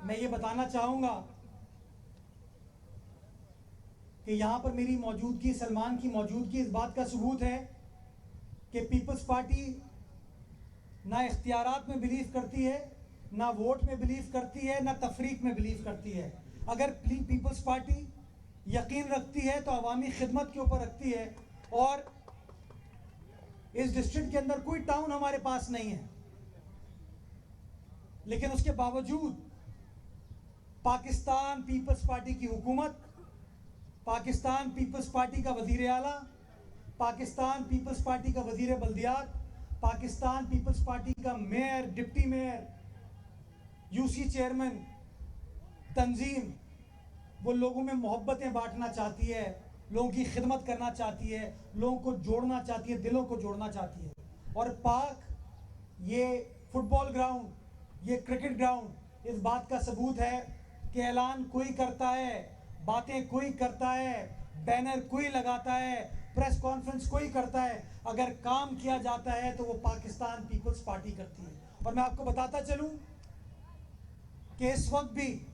मैं ये बताना चाहूँगा कि यहाँ पर मेरी मौजूदगी, सलमान की मौजूदगी इस बात का सबूत है कि पीपल्स पार्टी ना इख्तियारात में बिलीव करती है, ना वोट में बिलीव करती है, ना तफरीक में बिलीव करती है। अगर पीपल्स पार्टी यकीन रखती है तो अवामी खिदमत के ऊपर रखती है। और इस डिस्ट्रिक्ट के अंदर कोई टाउन हमारे पास नहीं है, लेकिन उसके बावजूद पाकिस्तान पीपल्स पार्टी की हुकूमत, पाकिस्तान पीपल्स पार्टी का वजीर आला, पाकिस्तान पीपल्स पार्टी का वजीर बल्दियात, पाकिस्तान पीपल्स पार्टी का mayor, deputy mayor, UC chairman, तंजीम वो लोगों में मोहब्बतें बांटना चाहती है, लोगों की खिदमत करना चाहती है, लोगों को जोड़ना चाहती है, दिलों को जोड़ना चाहती है। और पाक ये फुटबॉल ग्राउंड, ये क्रिकेट ग्राउंड इस बात का सबूत है कि ऐलान कोई करता है, बातें कोई करता है, बैनर कोई लगाता है, प्रेस कॉन्फ्रेंस कोई करता है, अगर काम किया जाता है तो वो पाकिस्तान पीपल्स पार्टी करती है। और मैं आपको बताता चलूं कि इस वक्त भी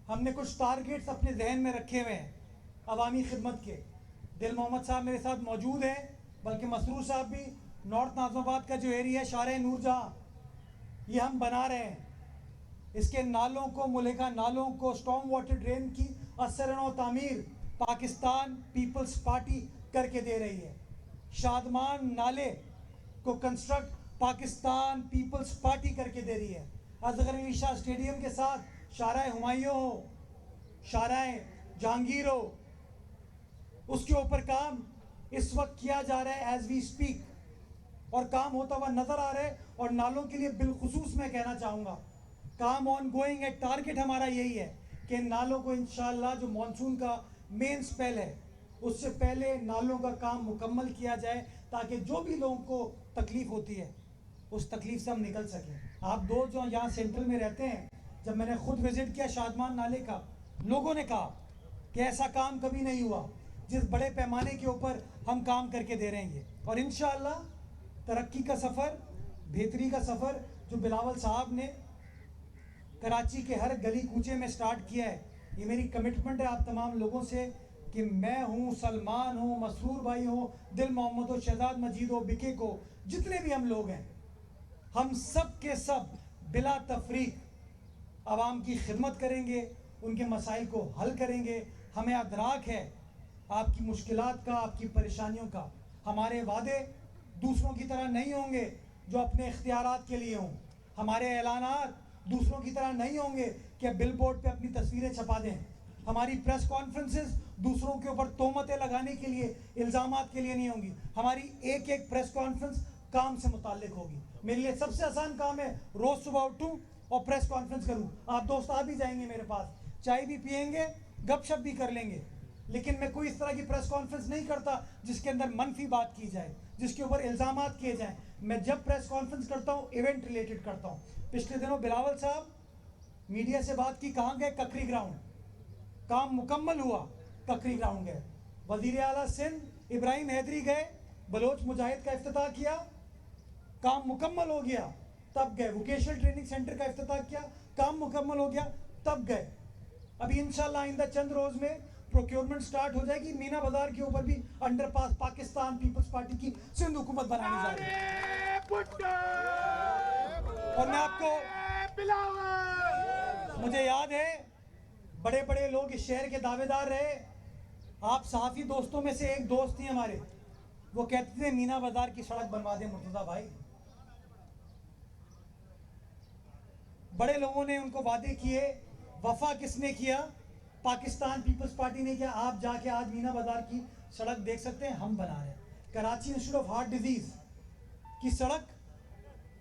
हमने कुछ टारगेट्स अपने जहन में रखे हुए हैं अवामी खिदमत के। दिल मोहम्मद साहब मेरे साथ मौजूद हैं, बल्कि मसरूर साहब भी। नॉर्थ नाज़िमाबाद का जो एरिया है, शारे नूरजहाँ, ये हम बना रहे हैं। इसके नालों को, मुल्हिका नालों को, स्टॉर्म वाटर ड्रेन की असर व तामीर पाकिस्तान पीपल्स पार्टी करके दे रही है। शादमान नाले को कंस्ट्रक्ट पाकिस्तान पीपल्स पार्टी करके दे रही है। असगर अली शाह स्टेडियम के साथ शाराए हुमायूं हो, शाराए जहांगीर हो, उसके ऊपर काम इस वक्त किया जा रहा है एज वी स्पीक, और काम होता हुआ नजर आ रहा है। और नालों के लिए बिलखुसूस मैं कहना चाहूँगा, काम ऑन गोइंग है। टारगेट हमारा यही है कि नालों को इंशाल्लाह जो मानसून का मेन स्पेल है उससे पहले नालों का काम मुकम्मल किया जाए, ताकि जो भी लोगों को तकलीफ होती है उस तकलीफ से हम निकल सकें। आप दो जो यहाँ सेंट्रल में रहते हैं, जब मैंने खुद विजिट किया शादमान नाले का, लोगों ने कहा कि ऐसा काम कभी नहीं हुआ जिस बड़े पैमाने के ऊपर हम काम करके दे रहे हैं। और इंशाअल्लाह तरक्की का सफ़र, बेहतरी का सफ़र जो बिलावल साहब ने कराची के हर गली कूचे में स्टार्ट किया है, ये मेरी कमिटमेंट है आप तमाम लोगों से कि मैं हूँ, सलमान हूँ, मसरूर भाई हो, दिल मोहम्मद हो, शहजाद मजीद हो, बिके को, जितने भी हम लोग हैं, हम सब के सब बिला तफरीक आवाम की खिदमत करेंगे, उनके मसाइल को हल करेंगे। हमें अदराक है आपकी मुश्किलात का, आपकी परेशानियों का। हमारे वादे दूसरों की तरह नहीं होंगे जो अपने इख्तियारात के लिए हों। हमारे ऐलानात दूसरों की तरह नहीं होंगे कि बिल बोर्ड पे अपनी तस्वीरें छपा दें। हमारी प्रेस कॉन्फ्रेंसेस दूसरों के ऊपर तोहमतें लगाने के लिए, इल्ज़ामात के लिए नहीं होंगी। हमारी एक एक प्रेस कॉन्फ्रेंस काम से मुताल्लिक होगी। मेरे लिए सबसे आसान काम है रोज़ सुबह उठूँ और प्रेस कॉन्फ्रेंस करूँ। आप दोस्त आ भी जाएंगे मेरे पास, चाय भी पियेंगे, गपशप भी कर लेंगे, लेकिन मैं कोई इस तरह की प्रेस कॉन्फ्रेंस नहीं करता जिसके अंदर मनफी बात की जाए, जिसके ऊपर इल्ज़ामात किए जाएं। मैं जब प्रेस कॉन्फ्रेंस करता हूँ इवेंट रिलेटेड करता हूँ। पिछले दिनों बिलावल साहब मीडिया से बात की, कहाँ गए? ककरी ग्राउंड, काम मुकम्मल हुआ, ककरी ग्राउंड गए। वजीर आला सिंध इब्राहिम हैदरी गए, बलोच मुजाहिद का इफ्तिताह किया, काम मुकम्मल हो गया, तब गए। वोकेशनल ट्रेनिंग सेंटर का इफ्तिताह किया, काम मुकम्मल हो गया, तब गए। अभी इंशाल्लाह आइंदा चंद रोज में प्रोक्योरमेंट स्टार्ट हो जाएगी। मीना बाजार के ऊपर भी अंडरपास पाकिस्तान पीपल्स पार्टी की सिंध हुकूमत बनाने जा रही है। और मैं आपको, मुझे याद है बड़े बड़े लोग इस शहर के दावेदार रहे। आप सहाफ़ी दोस्तों में से एक दोस्त थी हमारे, वो कहते थे मीना बाजार की सड़क बनवा दे मुर्तज़ा भाई। बड़े लोगों ने उनको वादे किए, वफा किसने किया? पाकिस्तान पीपल्स पार्टी ने किया। आप जाके आज मीना बाजार की सड़क देख सकते हैं, हम बना रहे हैं। Karachi institute of heart disease की सड़क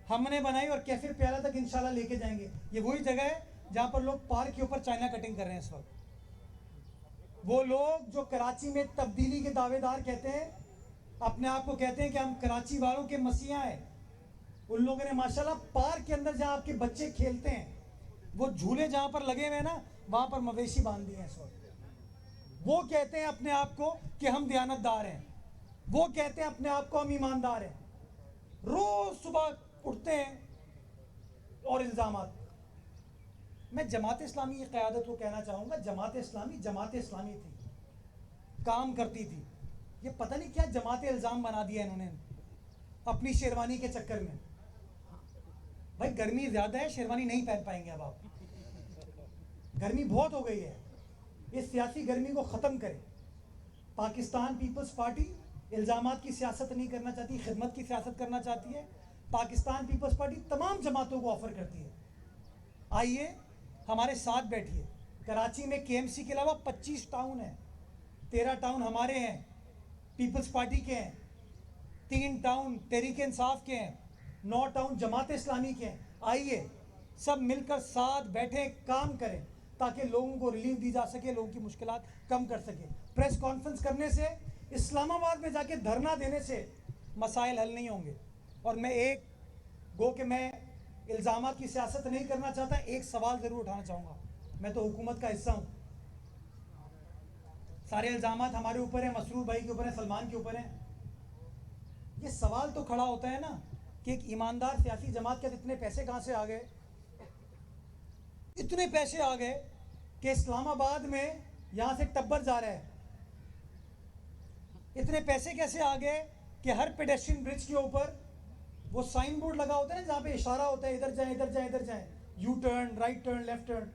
हमने बनाई और कैफे प्याला तक इंशाल्लाह लेके जाएंगे। ये वही जगह है जहां पर लोग पार्क के ऊपर चाइना कटिंग कर रहे हैं इस वक्त। वो लोग जो कराची में तब्दीली के दावेदार कहते हैं, अपने आप को कहते हैं कि हम कराची वालों के मसीहा हैं, उन लोगों ने माशाल्लाह पार्क के अंदर जहां आपके बच्चे खेलते हैं, वो झूले जहां पर लगे हुए हैं ना, वहां पर मवेशी बांध दिए हैं इस वक्त। वो कहते हैं अपने आप को कि हम दयानतदार हैं, वो कहते हैं अपने आप को हम ईमानदार हैं। रोज सुबह उठते हैं और इल्जामात। मैं जमात इस्लामी की क़यादत को कहना चाहूँगा, जमात इस्लामी थी, काम करती थी। ये पता नहीं क्या जमात इल्ज़ाम बना दिया इन्होंने अपनी शेरवानी के चक्कर में। भाई गर्मी ज़्यादा है, शेरवानी नहीं पहन पाएंगे अब आप, गर्मी बहुत हो गई है। इस सियासी गर्मी को ख़त्म करें। पाकिस्तान पीपल्स पार्टी इल्ज़ामात की सियासत नहीं करना चाहती, खिदमत की सियासत करना चाहती है। पाकिस्तान पीपल्स पार्टी तमाम जमातों को ऑफ़र करती है, आइए हमारे साथ बैठिए। कराची में केएमसी के अलावा 25 टाउन हैं, 13 टाउन हमारे हैं, पीपल्स पार्टी के हैं, 3 टाउन तहरीक इंसाफ के हैं, 9 टाउन जमात इस्लामी के हैं। आइए सब मिलकर साथ बैठे काम करें ताकि लोगों को रिलीफ दी जा सके, लोगों की मुश्किलात कम कर सके। प्रेस कॉन्फ्रेंस करने से, इस्लामाबाद में जाके धरना देने से मसाइल हल नहीं होंगे। और मैं मैं इल्ज़ामात की सियासत नहीं करना चाहता, एक सवाल ज़रूर उठाना चाहूँगा। मैं तो हुकूमत का हिस्सा हूँ, सारे इल्ज़ामात हमारे ऊपर हैं, मसरूर भाई के ऊपर हैं, सलमान के ऊपर हैं। ये सवाल तो खड़ा होता है ना कि एक ईमानदार सियासी जमात के इतने पैसे कहाँ से आ गए? इतने पैसे आ गए कि इस्लामाबाद में यहाँ से टब्बर जा रहा है। इतने पैसे कैसे आ गए कि हर पेडेस्ट्रियन ब्रिज के ऊपर वो साइन बोर्ड लगा होता है ना, जहाँ पे इशारा होता है इधर जाएं, इधर जाएं, इधर जाएं, U turn, right turn, left turn.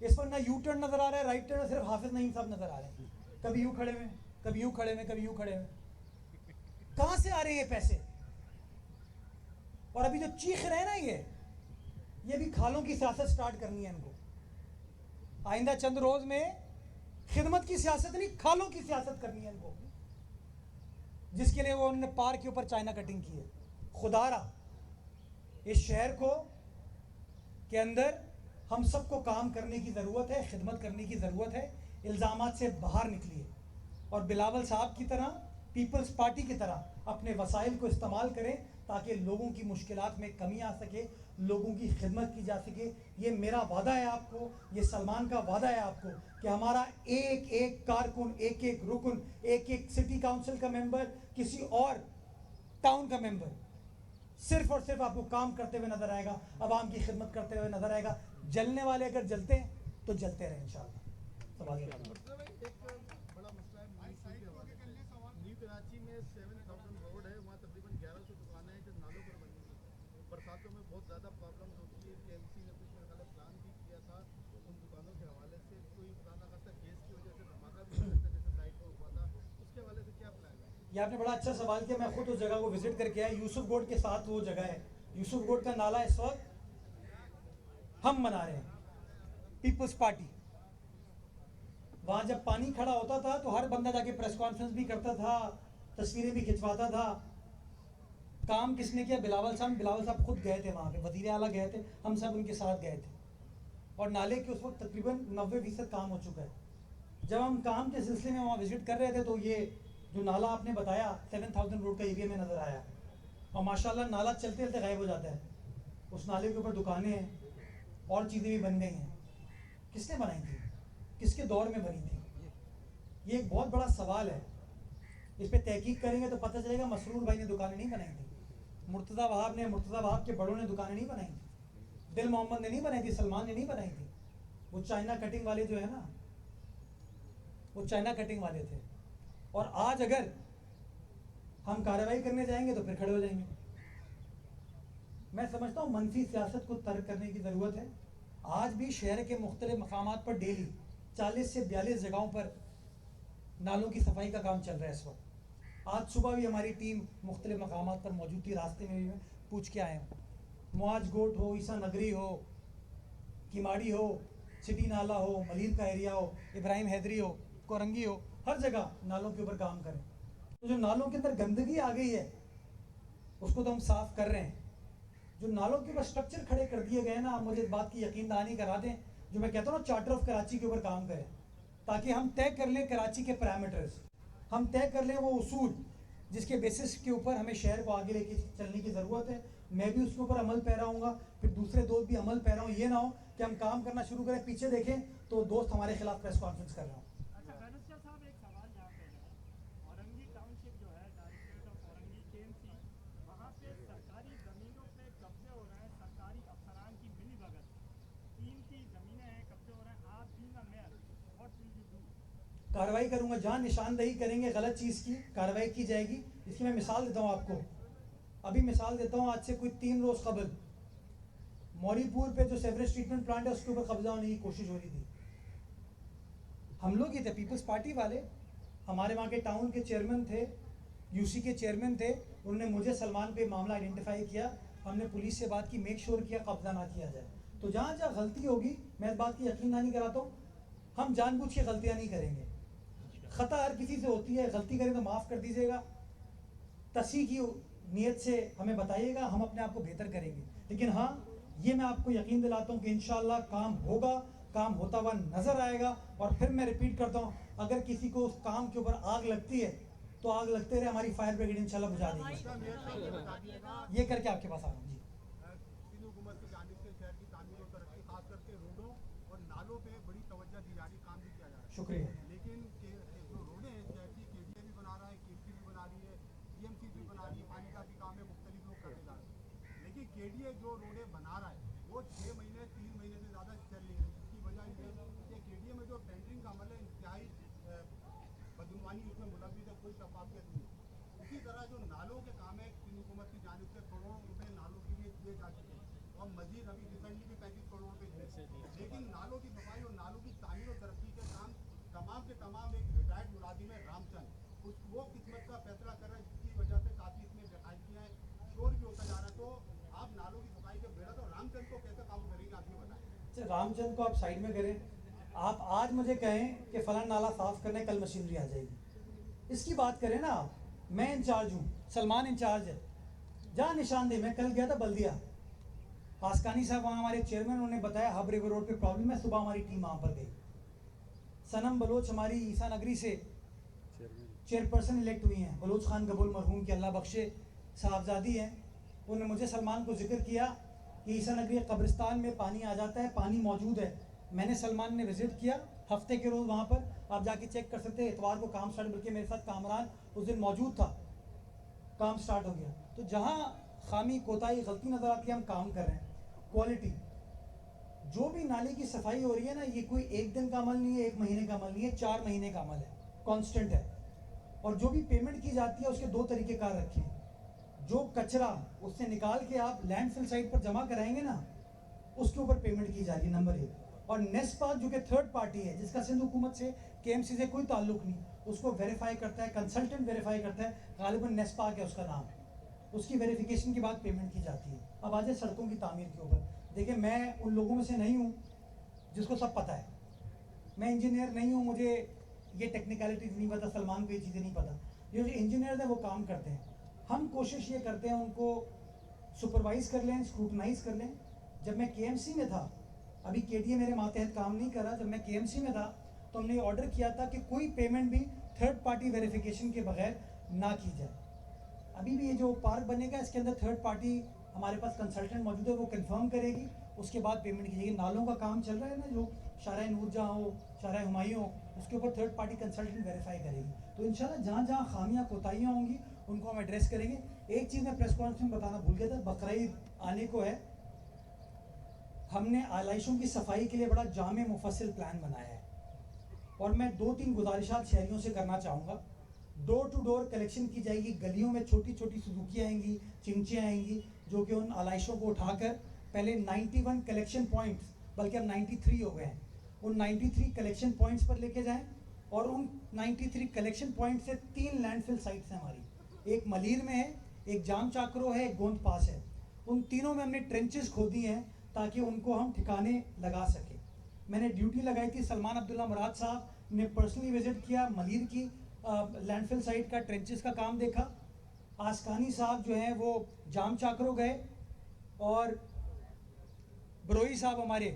इस पर ना यू टर्न नजर आ रहा है, राइट टर्न सिर्फ हाफिज नईम साहब नजर आ रहे हैं। कभी यूँ खड़े हुए, कभी यूँ खड़े हुए, कभी यूँ खड़े हुए। कहाँ से आ रहे हैं ये पैसे? और अभी जो चीख रहे हैं ना, ये भी खालों की सियासत स्टार्ट करनी है इनको। आइंदा चंद रोज में खिदमत की सियासत नहीं, खालों की सियासत करनी है इनको, जिसके लिए वो उन्होंने पार के ऊपर चाइना कटिंग की है। खुदारा इस शहर को के अंदर हम सबको काम करने की ज़रूरत है, खिदमत करने की ज़रूरत है। इल्ज़ामात से बाहर निकलिए और बिलावल साहब की तरह, पीपल्स पार्टी की तरह अपने वसाइल को इस्तेमाल करें ताकि लोगों की मुश्किलात में कमी आ सके, लोगों की खिदमत की जा सके। ये मेरा वादा है आपको, ये सलमान का वादा है आपको कि हमारा एक एक कारकुन, एक एक रुकन, एक एक सिटी काउंसिल का मेंबर, किसी और टाउन का मेंबर सिर्फ और सिर्फ आपको काम करते हुए नजर आएगा, आवाम की खिदमत करते हुए नजर आएगा। जलने वाले अगर जलते हैं तो जलते रहे इंशाअल्लाह। सवाल एक बड़ा मसला है न्यू कराची में 7000 रोड है, वहाँ तकरीबन 1100 दुकानें हैं जो नालों पर बनी हुई है। बरसातों में बहुत ज़्यादा प्रॉब्लम होती है। केएमसी ने कुछ मेरा प्लान भी किया था उन दुकानों के हवाले से, कोई खुदा न खास्ता गैस की वजह से धमाका भी हो सकता है जैसे साइड पर हुआ था, उसके हवाले से क्या प्लान है? ये आपने बड़ा अच्छा सवाल किया। मैं खुद उस जगह को विजिट करके आया, यूसुफ गोड के साथ वो जगह है। यूसुफ गोड का नाला इस वक्त हम बना रहे हैं, पीपल्स पार्टी। वहां जब पानी खड़ा होता था तो हर बंदा जाके प्रेस कॉन्फ्रेंस भी करता था, तस्वीरें भी खिंचवाता था। काम किसने किया? बिलावल साहब खुद गए थे वहां पे, वजीर आला गए थे, हम सब उनके साथ गए थे। और नाले के उस वक्त तकरीबन 90% काम हो चुका है। जब हम काम के सिलसिले में वहाँ विजिट कर रहे थे तो ये जो नाला आपने बताया 7000 रोड का एरिया में नज़र आया, और माशाल्लाह नाला चलते चलते गायब हो जाता है। उस नाले के ऊपर दुकानें हैं और चीज़ें भी बन गई हैं। किसने बनाई थी? किसके दौर में बनी थी? ये एक बहुत बड़ा सवाल है। इस पर तहकीक करेंगे तो पता चलेगा मसरूर भाई ने दुकानें नहीं बनाई थी, मुर्तज़ा वहाब के बड़ों ने दुकानें नहीं बनाई थी, दिल मोहम्मद ने नहीं बनाई थी, सलमान ने नहीं बनाई थी। वो चाइना कटिंग वाले जो है ना, वो चाइना कटिंग वाले थे। और आज अगर हम कार्रवाई करने जाएंगे तो फिर खड़े हो जाएंगे। मैं समझता हूँ मनफी सियासत को तर्क करने की ज़रूरत है। आज भी शहर के मुख्तलिफ मकामात पर डेली 40 से 42 जगहों पर नालों की सफाई का काम चल रहा है इस वक्त। आज सुबह भी हमारी टीम मुख्तलिफ मकामात पर मौजूद थी, रास्ते में भी मैं पूछ के आया हूँ। मुआज गोट हो, ईसा नगरी हो, किमाड़ी हो, सिटी नाला हो, मलीर का एरिया हो, इब्राहिम हैदरी हो, कोरंगी हो, हर जगह नालों के ऊपर काम करें। तो जो नालों के अंदर गंदगी आ गई है उसको तो हम साफ कर रहे हैं। जो नालों के ऊपर स्ट्रक्चर खड़े कर दिए गए ना, आप मुझे इस बात की यकीन दहानी करा दें, जो मैं कहता हूँ ना चार्टर ऑफ कराची के ऊपर काम करें, ताकि हम तय कर लें कराची के पैरामीटर्स, हम तय कर लें वो उसूल जिसके बेसिस के ऊपर हमें शहर को आगे लेके चलने की ज़रूरत है। मैं भी उसके ऊपर अमल पैरा हूँगा, फिर दूसरे दोस्त भी अमल पैरा हूँ। ये ना हो कि हम काम करना शुरू करें, पीछे देखें तो दोस्त हमारे खिलाफ प्रेस कॉन्फ्रेंस कर रहे हो। अच्छा बैनस्टर साहब, एक सवाल यहाँ पे है। औरंगी टाउनशिप जो है, डायरेक्टरेट ऑफ औरंगी केएमसी, वहाँ पे सरकारी ज़मीनों पे कब्जे हो रहे हैं, सरकारी अफसरान की मिलीभगत, कीमती कार्रवाई करूंगा, जहां निशानदेही करेंगे गलत चीज़ की कार्रवाई की जाएगी। इसकी मैं मिसाल देता हूं आपको, अभी मिसाल देता हूं, आज से कोई 3 रोज कबल मौरीपुर पे जो सेवरेज ट्रीटमेंट प्लांट है उसके ऊपर कब्जा होने की कोशिश हो रही थी। हम लोग ही थे, पीपल्स पार्टी वाले, हमारे वहाँ के टाउन के चेयरमैन थे, यूसी के चेयरमैन थे, उन्होंने मुझे सलमान पे मामला आइडेंटिफाई किया, हमने पुलिस से बात की, मेक श्योर किया कब्जा ना किया जाए। तो जहाँ जहाँ गलती होगी, मैं इस बात की यकीन नहीं कराता हूँ, हम जानबूझ के गलतियाँ नहीं करेंगे। खता हर किसी से होती है, गलती करें तो माफ़ कर दीजिएगा, तसी की नीयत से हमें बताइएगा, हम अपने आप को बेहतर करेंगे। लेकिन हाँ, ये मैं आपको यकीन दिलाता हूँ कि इंशाल्लाह काम होगा, काम होता हुआ नजर आएगा। और फिर मैं रिपीट करता हूँ, अगर किसी को उस काम के ऊपर आग लगती है तो आग लगते रहे, हमारी फायर ब्रिगेड इंशाल्लाह बुझा देगी। ये करके आपके पास आ रहा हूँ जी। सिंध हुकूमत की जानिब से शहर की तामीर और तरक्की, खास करके रोडों और नालों पे बड़ी तवज्जो दी जा रही, काम भी किया जा रहा है। शुक्रिया। लेकिन जो रोडें हैं शहर की, केडीए भी बना रहा है, केपी भी बना रही है, टीएमसी भी बना रही है, पानी का भी काम है, मुख्तलिफ लोग करने जा रहे हैं। लेकिन केडीए जो रोडें बना रहा है वो 6 महीने 3 महीने से ज़्यादा चल नहीं रही। इसकी वजह ये है कि केडीए में जो टेंडरिंग का अमल है इंतहाई बदगुमानी उसमें मुलविस है, कोई शफाफियत नहीं है। इसी तरह जो नालों के काम है, सिंध हुकूमत की जानिब से करोड़ों रुपए नालों के लिए दिए जा चुके हैं और मजीद अभी रिसेंटली भी 35 करोड़ रुपए दिए। लेकिन नालों की सफाई और नालों की तामीर और तरक्की के काम तमाम के तमाम एक रिटायर्ड मुलाजिम है रामचंद, वो किस्मत का फैसला कर रहा है, जिसकी वजह से काफ़ी इसमें बेकायदगियाँ हैं, शोर भी होता जा रहा है। तो आप नालों की सफाई के बेड़ा तो रामचंद को कैसे काबू करेंगे, आप ये बताएं। रामचंद को आप साइड में करें, आप आज मुझे कहें कि फलां नाला साफ करने कल मशीनरी आ जाएगी, इसकी बात करें ना आप। मैं इंचार्ज हूँ, सलमान इंचार्ज है, जहाँ निशानदेही। मैं कल गया था बल्दिया, आसकानी साहब वहाँ हमारे चेयरमैन, उन्होंने बताया हब रिवर रोड पे प्रॉब्लम है, सुबह हमारी टीम वहाँ पर गई। सनम बलोच हमारी ईसा नगरी से चेयरपर्सन इलेक्ट हुई हैं, बलोच खान कबूल मरहूम की अल्लाह बख्शे साहबजादी हैं। उन्होंने मुझे सलमान को जिक्र किया कि ईसा नगरी कब्रिस्तान में पानी आ जाता है, पानी मौजूद है। मैंने सलमान ने विजिट किया हफ्ते के रोज़ वहाँ पर, आप जाके चेक कर सकते हैं। इतवार को काम स्टार्ट, बल्कि मेरे साथ कामरान उस दिन मौजूद था, काम स्टार्ट हो गया। तो जहाँ खामी कोताही गलती नज़र आती है, हम काम कर रहे हैं। क्वालिटी, जो भी नाले की सफाई हो रही है ना, ये कोई एक दिन का अमल नहीं है, 1 महीने का अमल नहीं है, 4 महीने का अमल है, कांस्टेंट है। और जो भी पेमेंट की जाती है उसके 2 तरीके कार रखे हैं। जो कचरा उससे निकाल के आप लैंडफिल साइट पर जमा कराएंगे ना, उसके ऊपर पेमेंट की जा रही है, नंबर 1। और नेस्पा जो कि थर्ड पार्टी है, जिसका सिंध हुकूमत से केएमसी से कोई ताल्लुक नहीं, उसको वेरीफाई करता है, कंसल्टेंट वेरीफाई करता है, गालिबन नेस्पा है उसका नाम, उसकी वेरिफिकेशन के बाद पेमेंट की जाती है। अब आ जाए सड़कों की तामीर के ऊपर। देखिए, मैं उन लोगों में से नहीं हूँ जिसको सब पता है, मैं इंजीनियर नहीं हूँ, मुझे ये टेक्निकलिटीज नहीं पता, सलमान को ये चीज़ें नहीं पता। जो इंजीनियर हैं वो काम करते हैं, हम कोशिश ये करते हैं उनको सुपरवाइज कर लें, स्क्रूटनाइज कर लें। जब मैं केएमसी में था, अभी केडीए मेरे मातहत काम नहीं कर रहा, जब मैं केएमसी में था तो हमने ऑर्डर किया था कि कोई पेमेंट भी थर्ड पार्टी वेरिफिकेशन के बगैर ना की जाए। अभी भी ये जो पार्क बनेगा, इसके अंदर थर्ड पार्टी हमारे पास कंसल्टेंट मौजूद है, वो कंफर्म करेगी, उसके बाद पेमेंट की जाएगी। नालों का काम चल रहा है ना, जो शारा नूर जहाँ हो, शारा हुमायूं हो, उसके ऊपर थर्ड पार्टी कंसल्टेंट वेरीफाई करेगी। तो इंशाल्लाह जहाँ जहाँ खामियाँ कोताहियाँ होंगी उनको हम एड्रेस करेंगे। एक चीज़ मैं प्रेस कॉन्फ्रेंस में बताना भूल गया था, बकरीद आने को है, हमने आलाइशों की सफाई के लिए बड़ा जामे मुफस्सिल प्लान बनाया है। और मैं 2-3 गुजारिशात शहरियों से करना चाहूँगा। डोर टू डोर कलेक्शन की जाएगी, गलियों में छोटी छोटी सुजुकियाँ आएंगी, चिंचियाँ आएंगी, जो कि उन आलाइशों को उठाकर पहले 91 कलेक्शन पॉइंट्स, बल्कि अब 93 हो गए हैं, उन 93 कलेक्शन पॉइंट्स पर लेके जाएं। और उन 93 कलेक्शन पॉइंट से 3 लैंडफिल साइट्स हैं हमारी, एक मलीर में है, एक जाम चाकरो है, एक गोंद पास है। उन तीनों में हमने ट्रेंचेस खोदी हैं ताकि उनको हम ठिकाने लगा सकें। मैंने ड्यूटी लगाई थी, सलमान अब्दुल्ला मुराद साहब ने पर्सनली विजिट किया, मलीर की लैंडफिल साइट का ट्रेंचेस का काम देखा। आसकानी साहब जो हैं वो जाम चाकरो गए, और बरोई साहब हमारे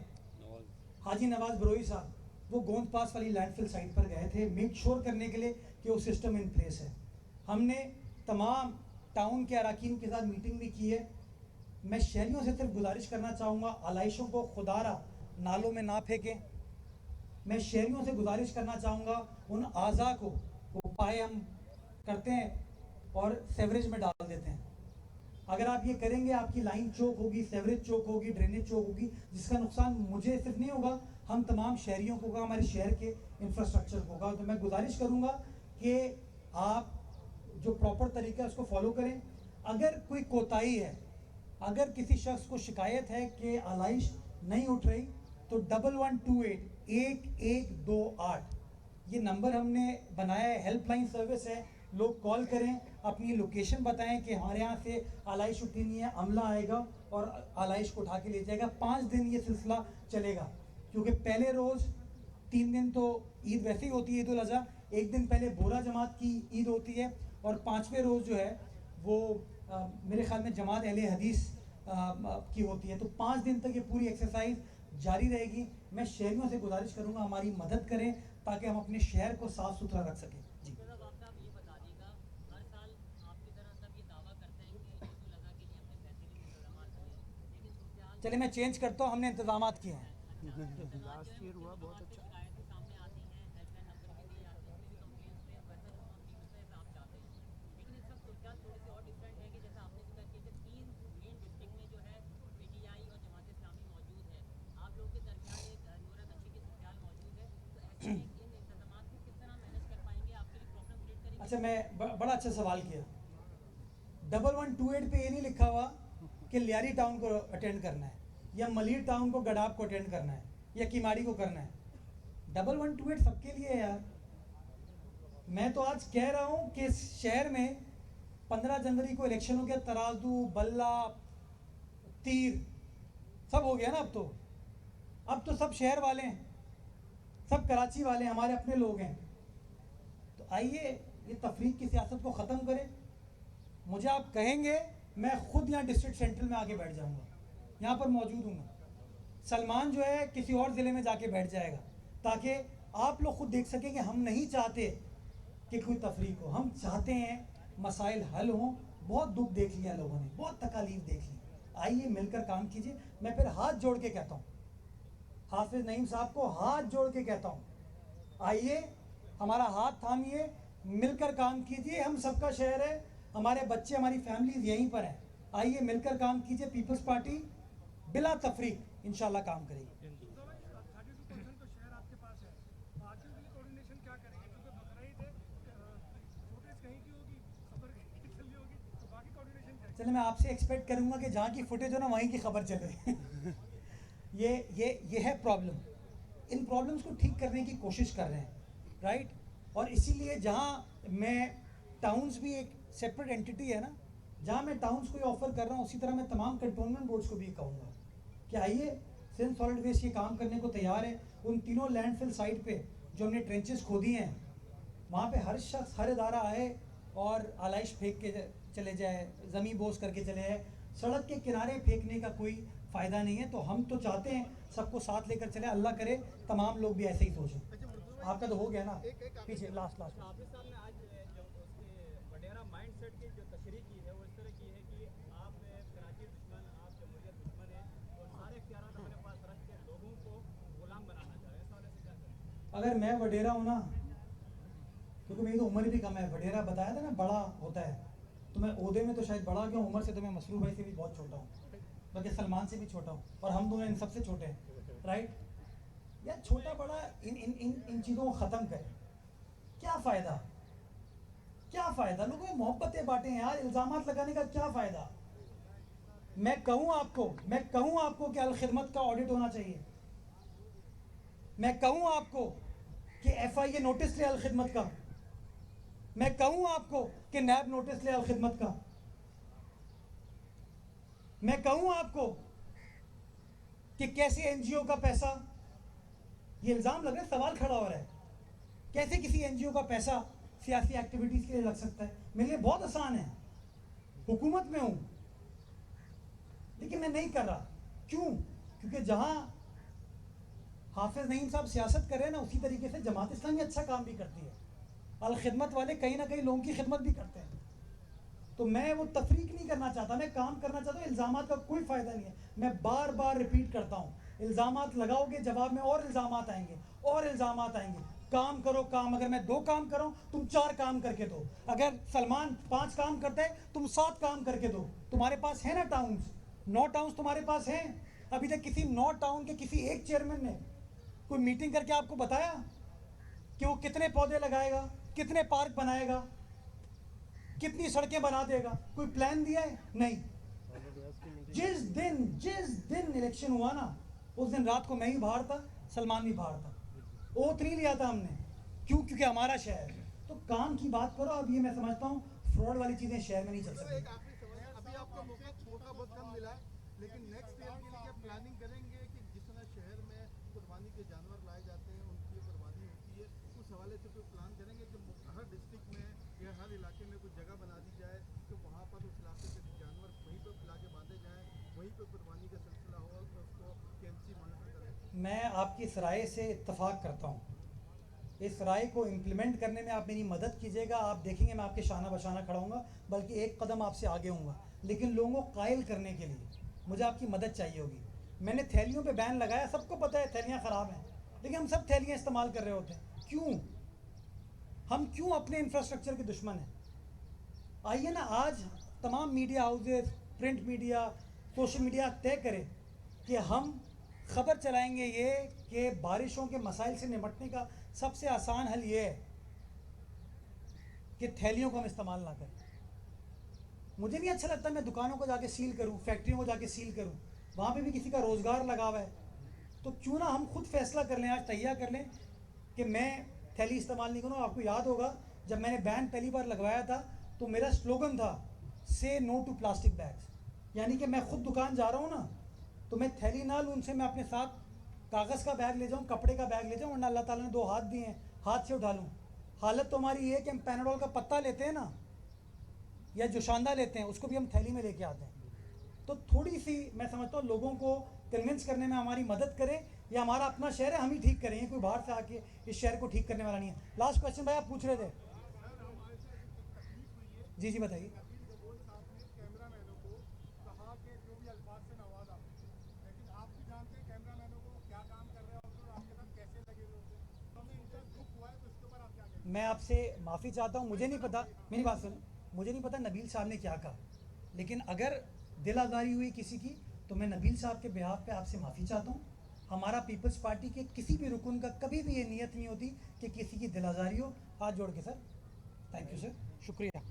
हाजी नवाज बरोई साहब, वो गोंद पास वाली लैंडफिल साइट पर गए थे, मेक श्योर करने के लिए कि वो सिस्टम इन प्लेस है। हमने तमाम टाउन के अराकीन के साथ मीटिंग भी की है। मैं शहरियों से सिर्फ गुजारिश करना चाहूँगा, आलाइशों को खुदारा नालों में ना फेंकें। मैं शहरियों से गुजारिश करना चाहूँगा, उन आज़ा को वो पाए हम करते हैं और सेवरेज में डाल देते हैं। अगर आप ये करेंगे आपकी लाइन चोक होगी, सेवरेज चोक होगी, ड्रेनेज चोक होगी, जिसका नुकसान मुझे सिर्फ नहीं होगा, हम तमाम शहरियों को होगा, हमारे शहर के इंफ्रास्ट्रक्चर को होगा। तो मैं गुजारिश करूँगा कि आप जो प्रॉपर तरीका है उसको फॉलो करें। अगर कोई कोताही है, अगर किसी शख्स को शिकायत है कि आलाइश नहीं उठ रही, तो 1128 ये नंबर हमने बनाया है, हेल्पलाइन सर्विस है। लोग कॉल करें, अपनी लोकेशन बताएं कि हमारे यहाँ से आलाइश उठी नहीं है, अमला आएगा और आलाइश को उठा के ले जाएगा। 5 दिन ये सिलसिला चलेगा, क्योंकि पहले रोज़ 3 दिन तो ईद वैसे ही होती है, ईद उल अज़हा, एक दिन पहले बोरा जमात की ईद होती है, और 5वें रोज़ जो है वो मेरे ख्याल में जमात अहले हदीस की होती है। तो 5 दिन तक ये पूरी एक्सरसाइज जारी रहेगी। मैं शहरियों से गुजारिश करूंगा हमारी मदद करें ताकि हम अपने शहर को साफ सुथरा रख सकें। जी आप ये बता दीजिएगा, हर साल आपकी तरह सब ये दावा करते हैं कि ईद उल अज़हा के लिए हमने बेहतरीन इंतजाम करें, लेकिन सूरत चलिए मैं चेंज करता हूँ, हमने इंतजाम किए हैं। लास्ट ईयर हुआ बहुत अच्छा। शिकायतें सामने आती हैं, हेल्पलाइन नंबर के लिए आती हैं, मेरी कंप्लेंट्स पे बेहतर रिस्पॉन्स पीपल से आप चाहते हैं, लेकिन इस वक्त सूरत थोड़ी सी और डिफरेंट है कि जैसा आपने जिक्र किया कि 3 मेन डिस्ट्रिक्ट में जो है पीटीआई और जमात इस्लामी मौजूद है, आप लोगों के दरमियान एक नूरत अच्छी की सूरत मौजूद है, तो ऐसे में इन इंतजामात को किस तरह मैनेज कर पाएंगे, आपके लिए प्रॉब्लम क्रिएट करेंगे? अच्छा, मैं बड़ा अच्छा सवाल किया। 1128 पे ये नहीं लिखा हुआ कि लियारी टाउन को अटेंड करना है, या मलीर टाउन को, गडाब को अटेंड करना है, या किमाड़ी को करना है। 1128 सबके लिए है यार। मैं तो आज कह रहा हूँ कि इस शहर में 15 जनवरी को इलेक्शन हो गया, तराजू, बल्ला, तीर सब हो गया ना। अब तो सब शहर वाले हैं, सब कराची वाले हैं, हमारे अपने लोग हैं। तो आइए ये तफरीक की सियासत को ख़त्म करें। मुझे आप कहेंगे, मैं खुद यहाँ डिस्ट्रिक्ट सेंट्रल में आके बैठ जाऊँगा, यहाँ पर मौजूद हूँ मैं। सलमान जो है किसी और ज़िले में जाके बैठ जाएगा, ताकि आप लोग खुद देख सकें कि हम नहीं चाहते कि कोई तफरीक हो, हम चाहते हैं मसाइल हल हों। बहुत दुख देख लिया लोगों ने, बहुत तकालीफ देख ली। आइए मिलकर काम कीजिए। मैं फिर हाथ जोड़ के कहता हूँ, हाफिज नईम साहब को हाथ जोड़ के कहता हूँ, आइए हमारा हाथ थामिए, मिलकर काम कीजिए। हम सबका शहर है, हमारे बच्चे, हमारी फैमिलीज यहीं पर हैं। आइए मिलकर काम कीजिए। पीपल्स पार्टी बिला तफरीक इंशाल्लाह काम करेगी। 32% तो शहर आपके पास है, बाकियों के लिए कोऑर्डिनेशन क्या करेंगे? क्योंकि बकरीद है, फुटेज कहीं की होगी, खबर कहीं चल रही होगी, तो बाकी कोऑर्डिनेशन क्या? चलिए मैं आपसे एक्सपेक्ट करूंगा कि जहाँ की फुटेज हो ना वहीं की खबर चले। ये है प्रॉब्लम। इन प्रॉब्लम्स को ठीक करने की कोशिश कर रहे हैं, राइट। और इसीलिए जहाँ मैं टाउन्स भी एक सेपरेट एंटिटी है ना, जहाँ मैं टाउन्स को ऑफर कर रहा हूँ, उसी तरह मैं तमाम कंटोनमेंट बोर्ड्स को भी कहूँगा कि आइए, सिंध सॉलिड वेस्ट ये काम करने को तैयार है। उन तीनों लैंडफिल साइट पे जो हमने ट्रेंचेस खोदी हैं, वहाँ पे हर शख्स, हर इदारा आए और आलाइश फेंक के चले जाए, ज़मीन बोझ करके चले जाए। सड़क के किनारे फेंकने का कोई फ़ायदा नहीं है। तो हम तो चाहते हैं सबको साथ लेकर चले। अल्लाह करे तमाम लोग भी ऐसे ही सोचें। आपका तो हो गया ना, पीछे लास्ट हाफिज साहब ने आज जो उसके वडेरा माइंड सेट की जो तशरीह की है वो इस तरह की है कि आप कराची दुश्मन, आप जमहूरियत दुश्मन है और सारे इख्तियारात अपने पास रख के लोगों को गुलाम बनाना चाह रहे हैं। इस वाले से क्या करें? अगर मैं वडेरा हूँ ना, क्योंकि मेरी तो उम्र भी कम है, वडेरा बताया था ना बड़ा होता है, तो मैं ओहदे में तो शायद बड़ा क्यों, उम्र से तो मैं मसरूर भाई से भी बहुत छोटा हूँ, बल्कि सलमान से भी छोटा हूँ, और हम दोनों इन सबसे छोटे हैं, राइट। यार छोटा बड़ा इन चीज़ों को ख़त्म करें। क्या फ़ायदा, क्या फ़ायदा? लोगों में मोहब्बतें बांटें यार, इल्ज़ामात लगाने का क्या फ़ायदा? मैं कहूँ आपको कि अल-खिदमत का ऑडिट होना चाहिए। मैं कहूँ आपको कि FIA नोटिस ले अल-खिदमत का। मैं कहूँ आपको कि नैब नोटिस ले अल-खिदमत का। मैं कहूँ आपको कि कैसे NGO का पैसा, ये इल्ज़ाम लग रहा है, सवाल खड़ा हो रहा है, कैसे किसी NGO का पैसा सियासी एक्टिविटीज़ के लिए लग सकता है? मेरे लिए बहुत आसान है, हुकूमत में हूँ, लेकिन मैं नहीं कर रहा। क्यों? क्योंकि जहाँ हाफिज नईम साहब सियासत कर रहे हैं ना, उसी तरीके से जमात इस्लामी अच्छा काम भी करती है। अल-खिदमत वाले कहीं ना कहीं लोगों की खिदमत भी करते हैं। तो मैं वो तफरीक नहीं करना चाहता, मैं काम करना चाहता हूँ। इल्ज़ामात का कोई फ़ायदा नहीं है। मैं बार बार रिपीट करता हूँ, इल्ज़ामात लगाओगे, जवाब में और इल्ज़ामात आएंगे और इल्ज़ामात आएंगे। काम करो काम, अगर मैं 2 काम करूं तुम 4 काम करके दो, अगर सलमान 5 काम करता है तुम 7 काम करके दो। तुम्हारे पास है ना टाउन्स, 9 टाउन्स तुम्हारे पास हैं। अभी तक किसी 9 टाउन के किसी एक चेयरमैन ने कोई मीटिंग करके आपको बताया कि वो कितने पौधे लगाएगा, कितने पार्क बनाएगा, कितनी सड़कें बना देगा? कोई प्लान दिया है? नहीं। जिस दिन इलेक्शन हुआ ना, उस दिन रात को मैं ही बाहर था, सलमान भी बाहर था। ओथ नहीं लिया था हमने। क्यों? क्योंकि हमारा शहर है। तो काम की बात करो। अब ये मैं समझता हूँ फ्रॉड वाली चीजें शहर में नहीं चल एक सकती। आखिरी सवाल, अभी आपको मौका थोड़ा बहुत कम मिला है, लेकिन नेक्स्ट ईयर के लिए क्या प्लानिंग करेंगे कि जिस तरह शहर में कुर्बानी के जानवर लाए जाते हैं, उनकी कुर्बानी होती है, उस हवाले से कोई प्लान करेंगे कि हर डिस्ट्रिक्ट में या हर इलाके में कोई जगह बना दी जाए कि वहाँ पर उस इलाके के जानवर वहीं पर ला के बांधे जाएँ, वहीं पर कुर्बानी का सिलसिला हो और उसको KMC मॉनिटर करे? मैं आपकी इस राय से इत्तेफाक करता हूँ। इस राय को इम्प्लीमेंट करने में आप मेरी मदद कीजिएगा। आप देखेंगे मैं आपके शाना बशाना खड़ा हूँगा, बल्कि एक कदम आपसे आगे हूँगा। लेकिन लोगों को कायल करने के लिए मुझे आपकी मदद चाहिए होगी। मैंने थैलियों पे बैन लगाया, सबको पता है थैलियाँ ख़राब हैं, लेकिन हम सब थैलियाँ इस्तेमाल कर रहे होते हैं। क्यों? हम क्यों अपने इंफ्रास्ट्रक्चर के दुश्मन हैं? आइए ना, आज तमाम media houses, print media, social media तय करें कि हम खबर चलाएंगे ये कि बारिशों के मसाइल से निपटने का सबसे आसान हल ये है कि थैलियों को हम इस्तेमाल ना करें। मुझे नहीं अच्छा लगता मैं दुकानों को जाके सील करूं, फैक्ट्रियों को जाके सील करूं, वहाँ पे भी किसी का रोज़गार लगा हुआ है। तो क्यों ना हम खुद फैसला कर लें, आज तैयार कर लें कि मैं थैली इस्तेमाल नहीं करूँगा। आपको याद होगा जब मैंने बैन पहली बार लगवाया था तो मेरा स्लोगन था से नो टू प्लास्टिक बैग्स। यानी कि मैं खुद दुकान जा रहा हूँ ना, तो मैं थैली ना लूँ, उनसे मैं अपने साथ कागज़ का बैग ले जाऊँ, कपड़े का बैग ले जाऊँ, वरना अल्लाह ताला ने 2 हाथ दिए हैं, हाथ से उठा लूँ। हालत तो हमारी ये है कि हम पैनाडोल का पत्ता लेते हैं ना, या जोशांदा लेते हैं, उसको भी हम थैली में लेके आते हैं। तो थोड़ी सी मैं समझता हूँ लोगों को कन्विंस करने में हमारी मदद करें। ये हमारा अपना शहर है, हम ही ठीक करें, कोई बाहर से आके इस शहर को ठीक करने वाला नहीं है। लास्ट क्वेश्चन भाई आप पूछ रहे थे। जी जी बताइए। कैमरामैनों को कहा कि जो भी अल्फाज से नवाजा, लेकिन आप भी जानते हैं कैमरामैनों को क्या काम कर रहे होते हैं, आपके साथ कैसे लगे हुए होते हैं। तो हमें इनका दुख हुआ है, तो इसके ऊपर आप क्या कहेंगे? मैं आपसे माफ़ी चाहता हूँ, मुझे नहीं पता, मेरी बात सुनो, मुझे नहीं पता नबील साहब ने क्या कहा, लेकिन अगर दिल आज़ारी हुई किसी की तो मैं नबील साहब के बिहाफ पे आपसे माफ़ी चाहता हूँ। हमारा पीपल्स पार्टी के किसी भी रुकन का कभी भी ये नीयत नहीं होती कि किसी की दिल आज़ारी हो। हाथ जोड़ के सर, थैंक यू सर, शुक्रिया।